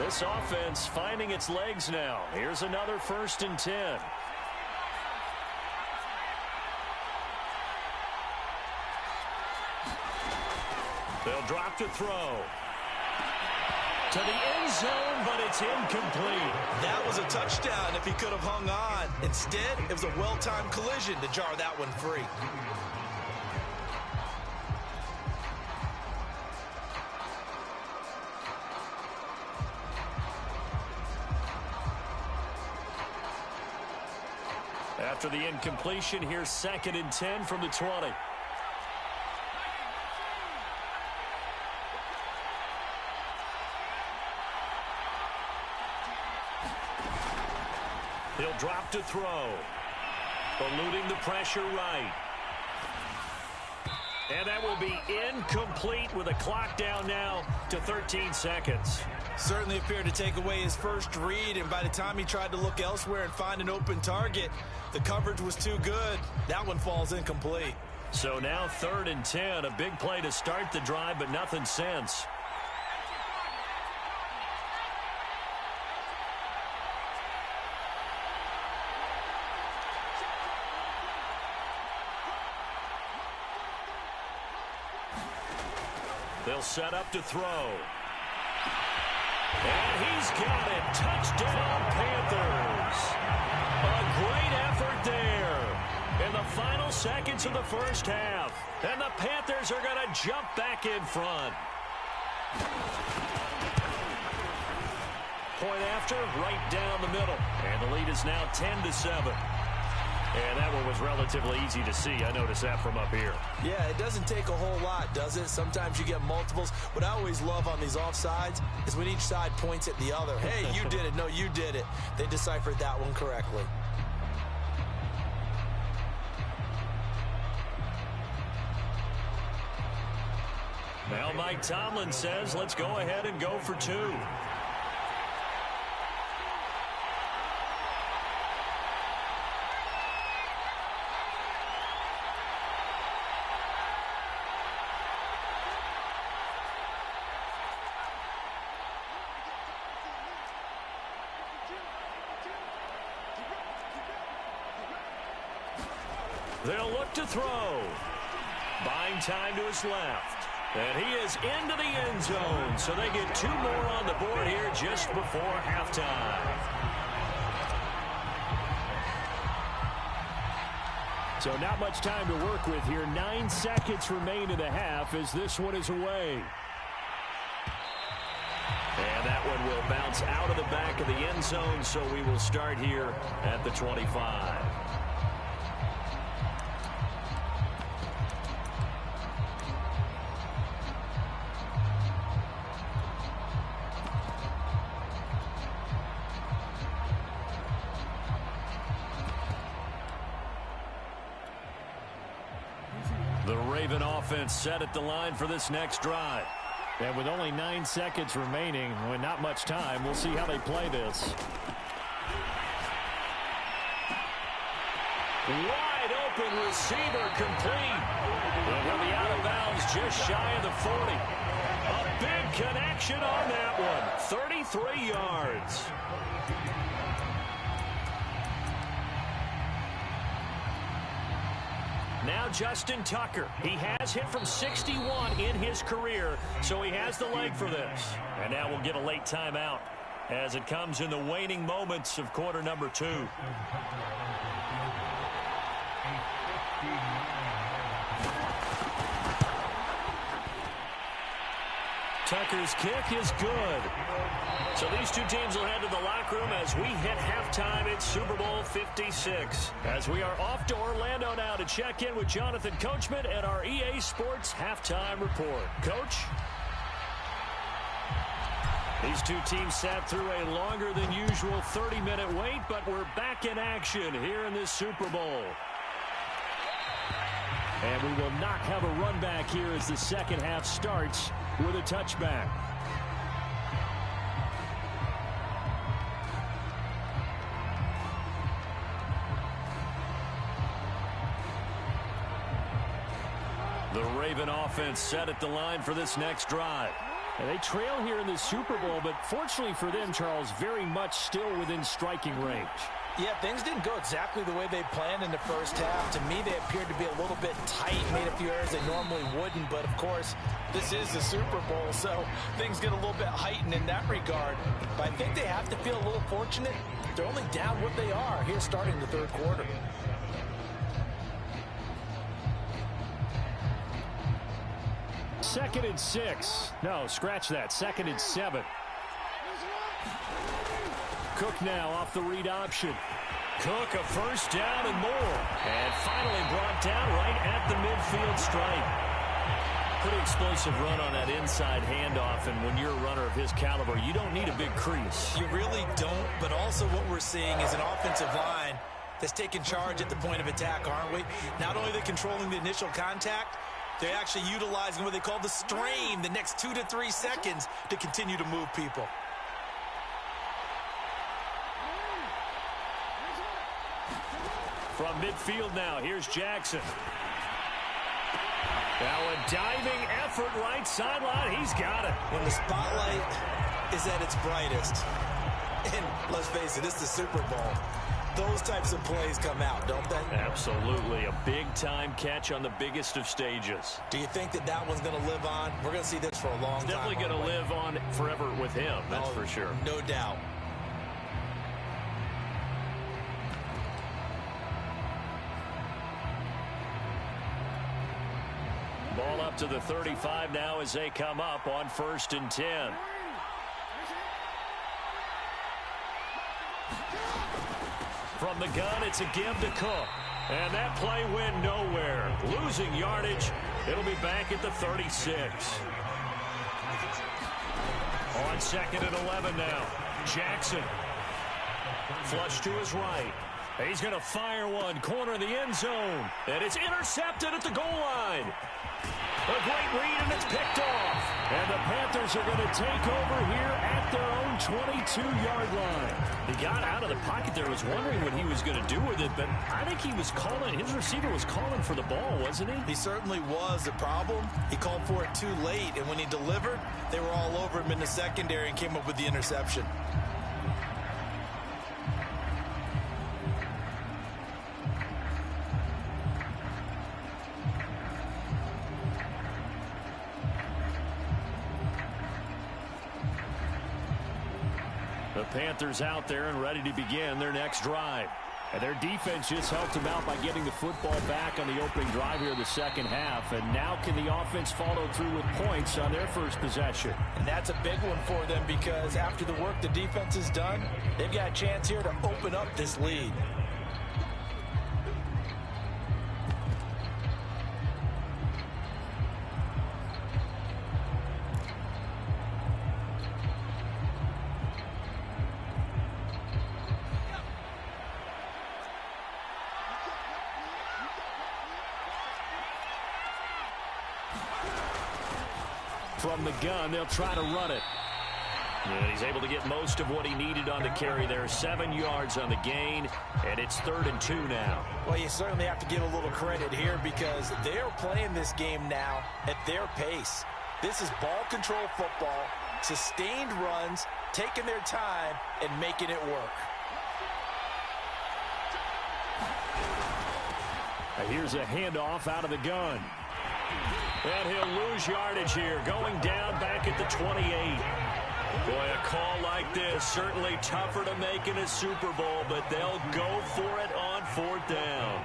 This offense finding its legs now. Here's another 1st and 10. They'll drop to throw. To the end zone, but it's incomplete. That was a touchdown if he could have hung on. Instead, it was a well-timed collision to jar that one free. After the incompletion, here's 2nd and 10 from the 20. He'll drop to throw. Eluding the pressure right. And that will be incomplete with a clock down now to 13 seconds. Certainly appeared to take away his first read, and by the time he tried to look elsewhere and find an open target, the coverage was too good. That one falls incomplete. So now 3rd and 10, a big play to start the drive, but nothing since. They'll set up to throw. And he's got it. Touchdown, Panthers. A great effort there in the final seconds of the first half. And the Panthers are going to jump back in front. Point after, right down the middle. And the lead is now 10-7. And that one was relatively easy to see. I noticed that from up here. Yeah, it doesn't take a whole lot, does it? Sometimes you get multiples. What I always love on these offsides is when each side points at the other. Hey, you did it. No, you did it. They deciphered that one correctly. Now Mike Tomlin says, let's go ahead and go for 2. They'll look to throw. Buying time to his left. And he is into the end zone. So they get 2 more on the board here just before halftime. So not much time to work with here. 9 seconds remain in the half as this one is away. And that one will bounce out of the back of the end zone. So we will start here at the 25. The Raven offense set at the line for this next drive. And with only 9 seconds remaining, with not much time, we'll see how they play this. Wide open receiver complete. Will be out of bounds just shy of the 40. A big connection on that one. 33 yards. Now Justin Tucker. He has hit from 61 in his career, so he has the leg for this. And now we'll get a late timeout as it comes in the waning moments of quarter number 2. Tucker's kick is good. So these two teams will head to the locker room as we hit halftime at Super Bowl 56. As we are off to Orlando now to check in with Jonathan Coachman at our EA Sports Halftime Report. Coach? These two teams sat through a longer than usual 30-minute wait, but we're back in action here in this Super Bowl. And we will not have a run back here as the second half starts with a touchback. The Raven offense set at the line for this next drive. And they trail here in the Super Bowl, but fortunately for them, Charles, very much still within striking range. Yeah, things didn't go exactly the way they planned in the first half. To me, they appeared to be a little bit tight, made a few errors they normally wouldn't. But, of course, this is the Super Bowl, so things get a little bit heightened in that regard. But I think they have to feel a little fortunate. They're only down what they are here starting the third quarter. Second and 6. No, scratch that. Second and 7. Cook now off the read option. Cook a first down and more. And finally brought down right at the midfield stripe. Pretty explosive run on that inside handoff, and when you're a runner of his caliber, you don't need a big crease. You really don't, but also what we're seeing is an offensive line that's taking charge at the point of attack, aren't we? Not only are they controlling the initial contact, they're actually utilizing what they call the strain the next 2 to 3 seconds to continue to move people. From midfield now, here's Jackson. Now a diving effort right sideline. He's got it. When the spotlight is at its brightest, and let's face it, it's the Super Bowl, those types of plays come out, don't they? Absolutely. A big-time catch on the biggest of stages. Do you think that that one's going to live on? We're going to see this for a long time. Definitely going to live on forever with him, that's for sure. No doubt. Ball up to the 35 now as they come up on 1st and 10. From the gun, it's a give to Cook. And that play went nowhere. Losing yardage. It'll be back at the 36. On 2nd and 11 now. Jackson. Flush to his right. He's going to fire one. Corner of the end zone. And it's intercepted at the goal line. A great read, and it's picked off. And the Panthers are going to take over here at their own 22-yard line. He got out of the pocket there, was wondering what he was going to do with it, but I think he was calling, his receiver was calling for the ball, wasn't he? He certainly was. The problem, he called for it too late, and when he delivered, they were all over him in the secondary and came up with the interception. The Panthers out there and ready to begin their next drive. And their defense just helped them out by getting the football back on the opening drive here in the second half. And now can the offense follow through with points on their first possession? And that's a big one for them because after the work the defense has done, they've got a chance here to open up this lead. From the gun, they'll try to run it. And he's able to get most of what he needed on the carry there. 7 yards on the gain, and it's 3rd and 2 now. Well, you certainly have to give a little credit here because they're playing this game now at their pace. This is ball control football, sustained runs, taking their time, and making it work. Now here's a handoff out of the gun. And he'll lose yardage here, going down back at the 28. Boy, a call like this, certainly tougher to make in a Super Bowl, but they'll go for it on 4th down.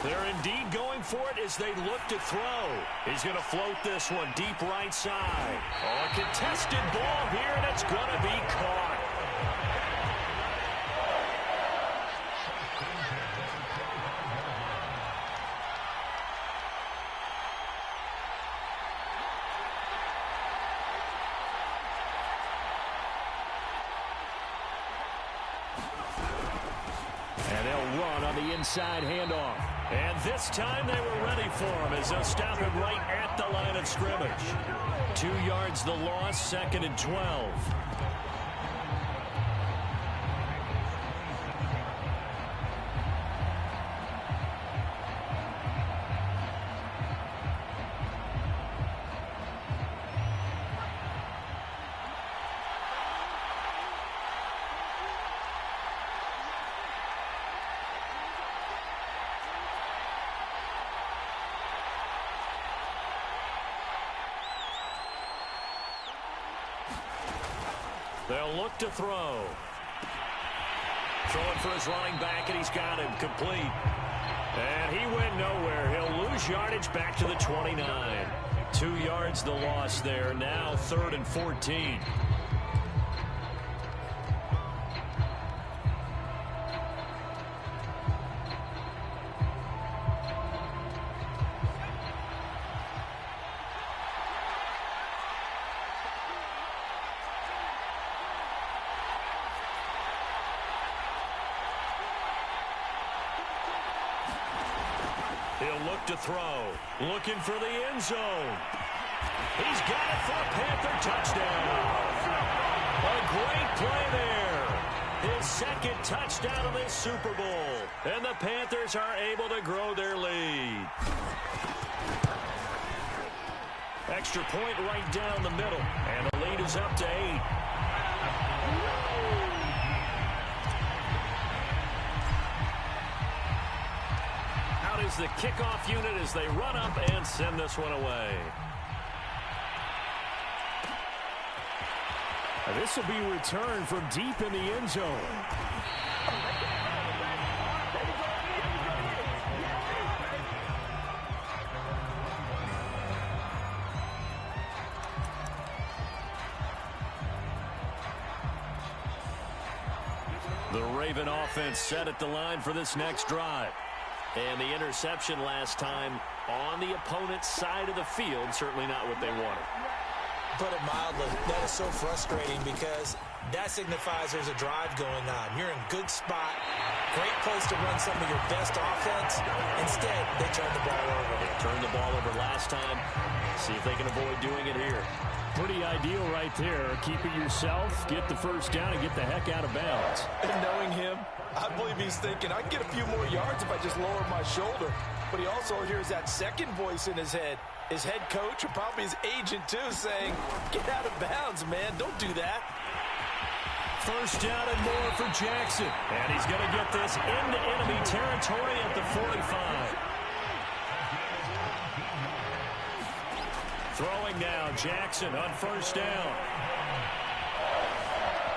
They're indeed going for it as they look to throw. He's going to float this one deep right side. Oh, a contested ball here, and it's going to be caught. And they'll run on the inside handoff. And this time they were ready for him as they'll stop him right at the line of scrimmage. 2 yards the loss, 2nd and 12. They'll look to throw. Throwing for his running back, and he's got him complete. And he went nowhere. He'll lose yardage back to the 29. 2 yards the loss there. Now 3rd and 14. He'll look to throw. Looking for the end zone. He's got it for a Panther touchdown. A great play there. His 2nd touchdown of this Super Bowl. And the Panthers are able to grow their lead. Extra point right down the middle. And the lead is up to 8. Is the kickoff unit as they run up and send this one away. This will be returned from deep in the end zone. The Raven offense set at the line for this next drive. And the interception last time on the opponent's side of the field, certainly not what they wanted. Put it mildly, that is so frustrating because that signifies there's a drive going on. You're in good spot, great place to run some of your best offense. Instead, they turn the ball over. They turned the ball over last time. See if they can avoid doing it here. Pretty ideal right there. Keep it yourself, get the first down, and get the heck out of bounds. And knowing him, I believe he's thinking, I can get a few more yards if I just lower my shoulder. But he also hears that second voice in his head. His head coach, or probably his agent too, saying, get out of bounds, man. Don't do that. First down and more for Jackson. And he's going to get this into enemy territory at the 45. Throwing now, Jackson on first down.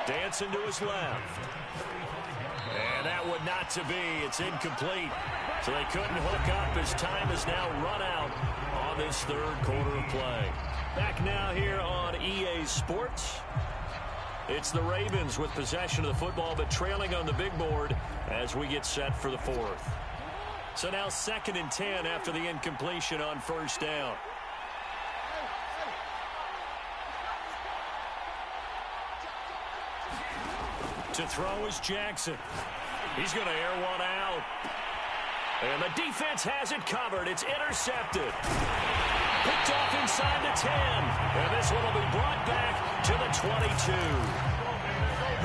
Dancing to his left. And that would not to be. It's incomplete. So they couldn't hook up as time has now run out on this 3rd quarter of play. Back now here on EA Sports. It's the Ravens with possession of the football, but trailing on the big board as we get set for the 4th. So now 2nd and 10 after the incompletion on first down. To throw is Jackson. He's going to air one out. And the defense has it covered. It's intercepted. Picked off inside the 10. And this one will be brought back to the 22.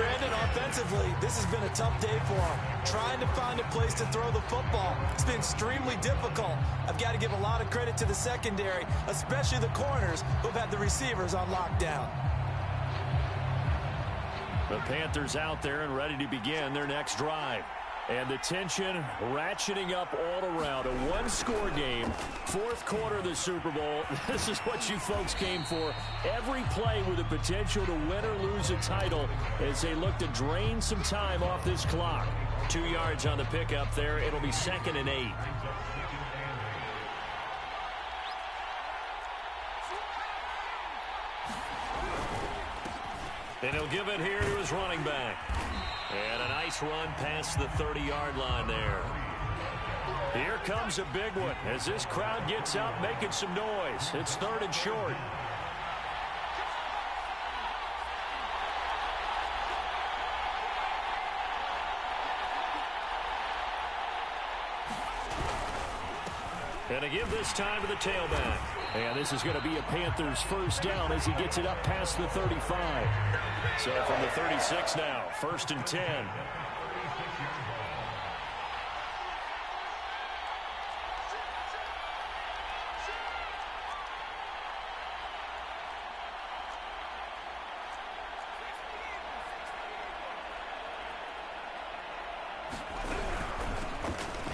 Brandon, offensively, this has been a tough day for him. Trying to find a place to throw the football. It's been extremely difficult. I've got to give a lot of credit to the secondary, especially the corners who've had the receivers on lockdown. The Panthers out there and ready to begin their next drive. And the tension ratcheting up all around. A one-score game, 4th quarter of the Super Bowl. This is what you folks came for. Every play with the potential to win or lose a title as they look to drain some time off this clock. 2 yards on the pickup there. It'll be 2nd and 8. And he'll give it here to his running back. And a nice run past the 30-yard line there. Here comes a big one as this crowd gets up making some noise. It's 3rd and short. And to give this time to the tailback. And this is going to be a Panthers first down as he gets it up past the 35. So from the 36 now, 1st and 10.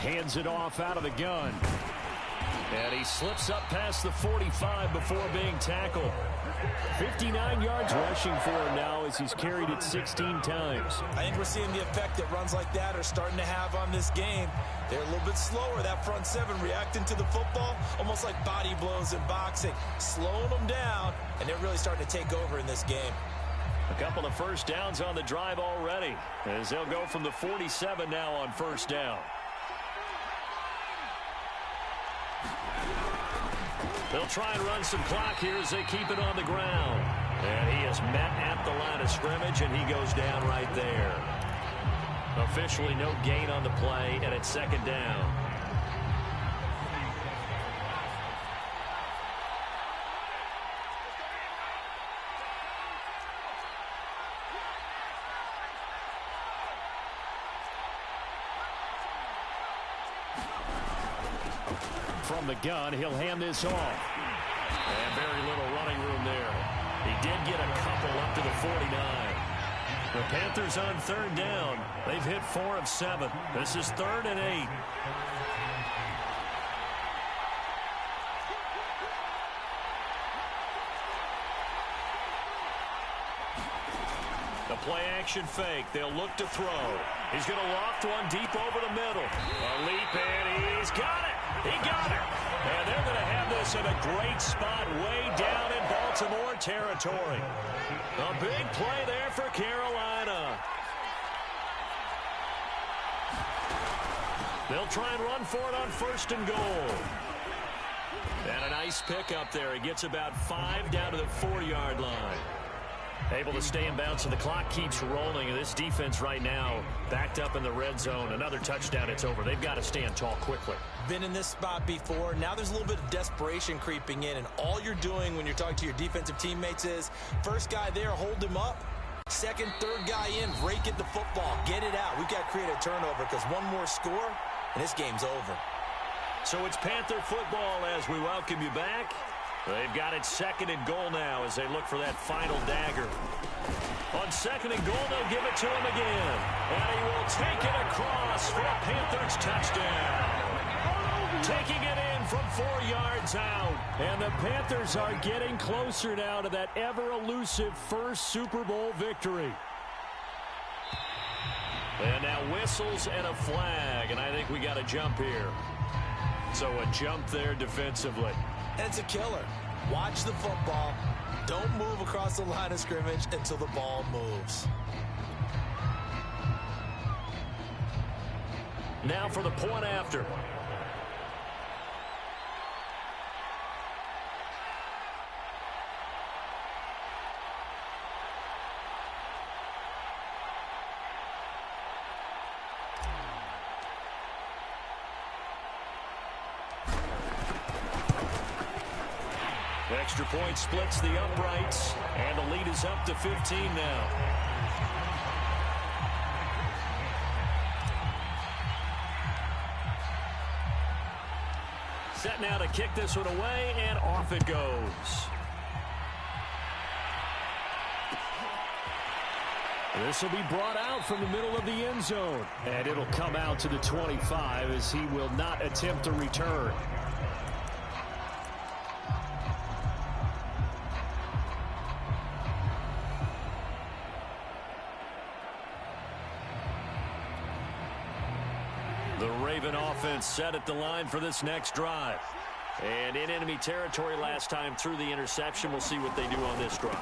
Hands it off out of the gun. And he slips up past the 45 before being tackled. 59 yards rushing for him now as he's carried it 16 times. I think we're seeing the effect that runs like that are starting to have on this game. They're a little bit slower, that front seven, reacting to the football, almost like body blows in boxing, slowing them down, and they're really starting to take over in this game. A couple of first downs on the drive already, as they'll go from the 47 now on first down. They'll try and run some clock here as they keep it on the ground. And he is met at the line of scrimmage, and he goes down right there. Officially no gain on the play, and it's second down. From the gun, he'll hand this off. And very little running room there. He did get a couple up to the 49. The Panthers on third down. They've hit 4 of 7. This is 3rd and 8. The play action fake. They'll look to throw. He's going to loft one deep over the middle. A leap, and he's got it. He got it. And they're going to have this in a great spot way down in Baltimore territory. A big play there for Carolina. They'll try and run for it on 1st and goal. And a nice pickup there. He gets about 5 down to the 4-yard line. Able to stay in bounds, so the clock keeps rolling. And this defense right now backed up in the red zone. Another touchdown, it's over. They've got to stand tall quickly. Been in this spot before. Now there's a little bit of desperation creeping in, and all you're doing when you're talking to your defensive teammates is first guy there, hold him up. Second, third guy in, rake at the football. Get it out. We've got to create a turnover because one more score, and this game's over. So it's Panther football as we welcome you back. They've got it 2nd and goal now as they look for that final dagger. On 2nd and goal, they'll give it to him again. And he will take it across for a Panthers touchdown. Taking it in from 4 yards out. And the Panthers are getting closer now to that ever-elusive first Super Bowl victory. And now whistles and a flag, and I think we got a jump here. So a jump there defensively. And it's a killer. Watch the football. Don't move across the line of scrimmage until the ball moves. Now for the point after. Extra point splits the uprights, and the lead is up to 15 now. Set now to kick this one away, and off it goes. This will be brought out from the middle of the end zone, and it'll come out to the 25 as he will not attempt a return. The Raven offense set at the line for this next drive. And in enemy territory last time through the interception. We'll see what they do on this drive.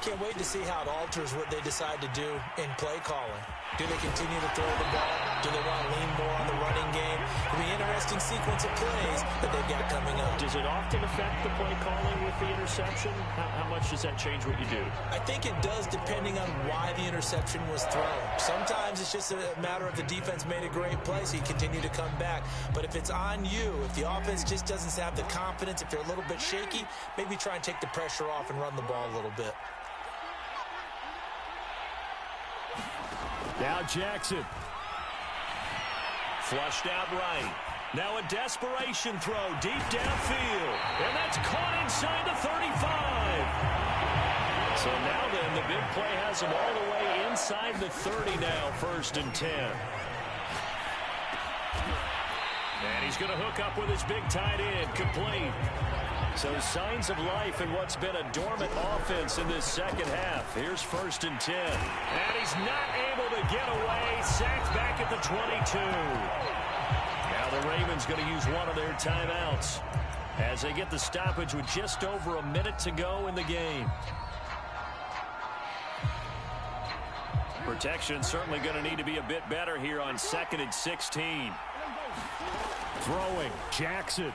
Can't wait to see how it alters what they decide to do in play calling. Do they continue to throw the ball? Do they want to lean more on the running game? It'll be an interesting sequence of plays that they've got coming up. Does it often affect the play calling with the interception? How much does that change what you do? I think it does depending on why the interception was thrown. Sometimes it's just a matter of the defense made a great play, so you continue to come back. But if it's on you, if the offense just doesn't have the confidence, if they're a little bit shaky, maybe try and take the pressure off and run the ball a little bit. Now Jackson. Flushed out right. Now a desperation throw deep downfield. And that's caught inside the 35. So now then, the big play has him all the way inside the 30 now, 1st and 10. And he's going to hook up with his big tight end, complete. So signs of life in what's been a dormant offense in this second half. Here's 1st and 10. And he's not able to get away. Sacked back at the 22. Now the Ravens going to use one of their timeouts as they get the stoppage with just over a minute to go in the game. Protection certainly going to need to be a bit better here on 2nd and 16. Throwing, Jackson.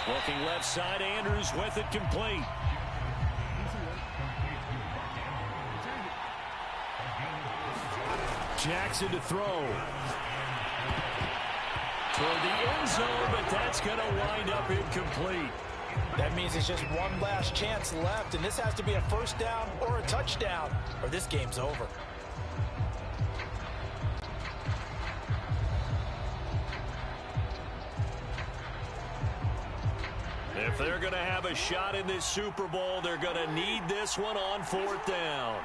Looking left side, Andrews with it, complete. Jackson to throw. Toward the end zone, but that's going to wind up incomplete. That means it's just one last chance left, and this has to be a 1st down or a touchdown, or this game's over. If they're going to have a shot in this Super Bowl, they're going to need this one on 4th down.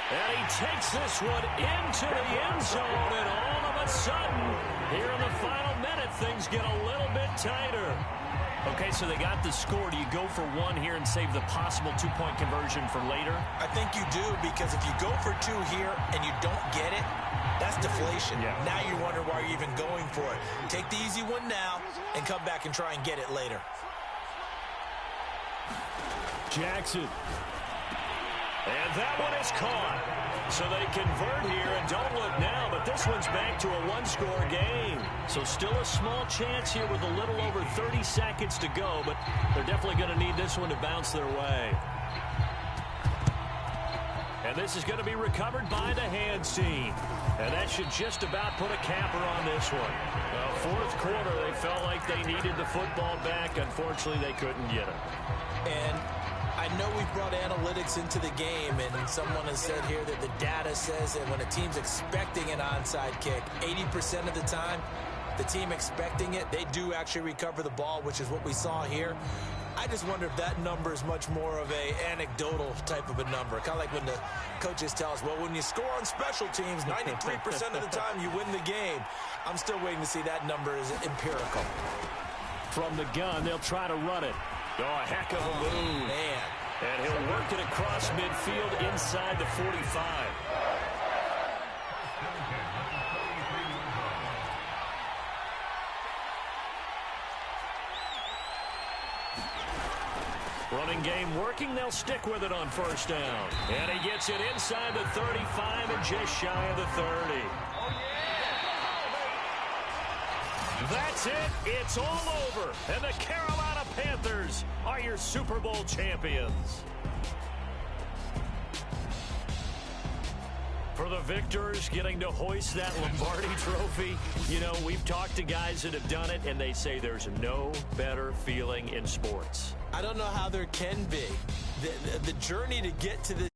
And he takes this one into the end zone, and all of a sudden, here in the final minute, things get a little bit tighter. Okay, so they got the score. Do you go for one here and save the possible 2-point conversion for later? I think you do, because if you go for 2 here and you don't get it, that's deflation. Yeah. Now you wonder why you're even going for it. Take the easy one now and come back and try and get it later. Jackson. And that one is caught. So they convert here, and don't look now, but this one's back to a 1-score game. So still a small chance here with a little over 30 seconds to go, but they're definitely going to need this one to bounce their way. And this is going to be recovered by the hands team. And that should just about put a capper on this one. Well, 4th quarter, they felt like they needed the football back. Unfortunately, they couldn't get it. And I know we've brought analytics into the game, and someone has said here that the data says that when a team's expecting an onside kick, 80% of the time, the team expecting it, they do actually recover the ball, which is what we saw here. I just wonder if that number is much more of a anecdotal type of a number. Kind of like when the coaches tell us, well, when you score on special teams, 93% of the time you win the game. I'm still waiting to see that number is empirical. From the gun, they'll try to run it. Oh, a heck of a move. Man. And he'll work it across midfield inside the 45. Running game working. They'll stick with it on 1st down. And he gets it inside the 35 and just shy of the 30. That's it. It's all over. And the Carolina Panthers are your Super Bowl champions. For the victors getting to hoist that Lombardi trophy, you know, we've talked to guys that have done it, and they say there's no better feeling in sports. I don't know how there can be. The journey to get to the